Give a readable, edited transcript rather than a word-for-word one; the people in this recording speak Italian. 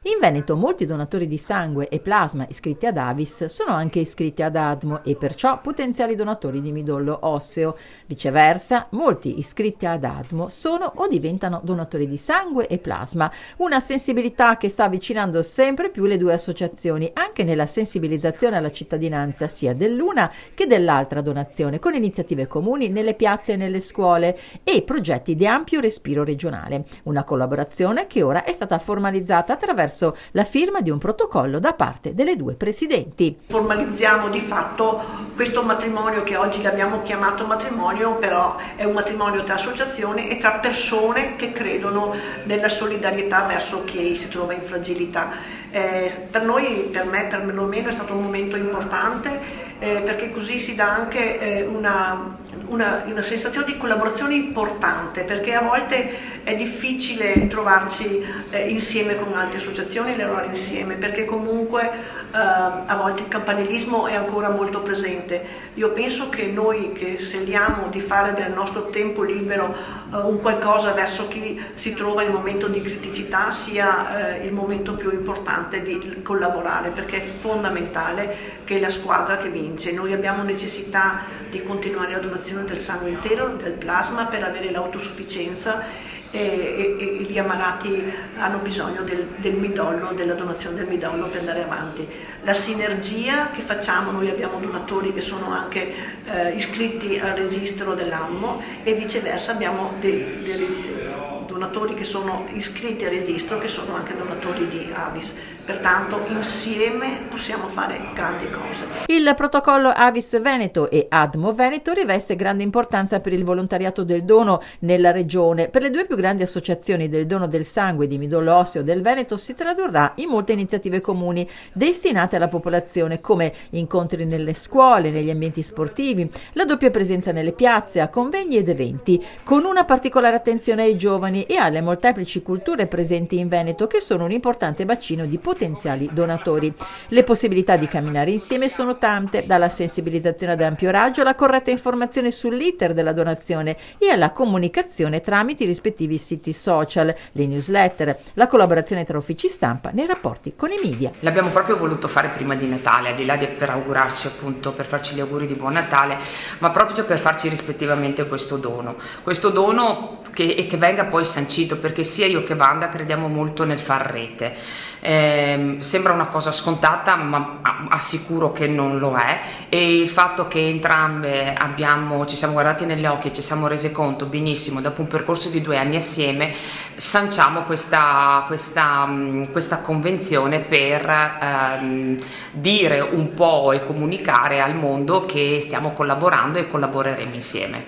In Veneto molti donatori di sangue e plasma iscritti ad Avis sono anche iscritti ad ADMO e perciò potenziali donatori di midollo osseo. Viceversa, molti iscritti ad ADMO sono o diventano donatori di sangue e plasma, una sensibilità che sta avvicinando sempre più le due associazioni, anche nella sensibilizzazione alla cittadinanza sia dell'una che dell'altra donazione, con iniziative comuni nelle piazze e nelle scuole e progetti di ampio respiro regionale. Una collaborazione che ora è stata formalizzata attraverso la firma di un protocollo da parte delle due presidenti. Formalizziamo di fatto questo matrimonio che oggi l'abbiamo chiamato matrimonio, però è un matrimonio tra associazioni e tra persone che credono nella solidarietà verso chi si trova in fragilità. Per noi, per me perlomeno, è stato un momento importante perché così si dà anche una sensazione di collaborazione importante, perché a volte è difficile trovarci insieme con altre associazioni e lavorare insieme, perché comunque a volte il campanilismo è ancora molto presente. Io penso che noi che scegliamo di fare del nostro tempo libero un qualcosa verso chi si trova in un momento di criticità sia il momento più importante di collaborare, perché è fondamentale che è la squadra che vince. Noi abbiamo necessità di continuare la donazione del sangue intero, del plasma, per avere l'autosufficienza e gli ammalati hanno bisogno del midollo, della donazione del midollo per andare avanti. La sinergia che facciamo, noi abbiamo donatori che sono anche iscritti al registro dell'AMMO e viceversa abbiamo dei donatori che sono iscritti al registro che sono anche donatori di Avis. Pertanto insieme possiamo fare grandi cose. Il protocollo Avis Veneto e ADMO Veneto riveste grande importanza per il volontariato del dono nella regione. Per le due più grandi associazioni del dono del sangue e di midollo osseo del Veneto si tradurrà in molte iniziative comuni destinate alla popolazione, come incontri nelle scuole, negli ambienti sportivi, la doppia presenza nelle piazze, a convegni ed eventi, con una particolare attenzione ai giovani e alle molteplici culture presenti in Veneto, che sono un importante bacino di potenziali donatori. Le possibilità di camminare insieme sono tante, dalla sensibilizzazione ad ampio raggio alla corretta informazione sull'iter della donazione e alla comunicazione tramite i rispettivi siti social, le newsletter, la collaborazione tra uffici stampa nei rapporti con i media. L'abbiamo proprio voluto fare prima di Natale, al di là di per augurarci, appunto, per farci gli auguri di buon Natale, ma proprio per farci rispettivamente questo dono che venga poi sancito, perché sia io che Wanda crediamo molto nel far rete. Sembra una cosa scontata, ma assicuro che non lo è, e il fatto che entrambe ci siamo guardati negli occhi e ci siamo resi conto benissimo, dopo un percorso di 2 anni assieme, sanciamo questa convenzione per dire un po' e comunicare al mondo che stiamo collaborando e collaboreremo insieme.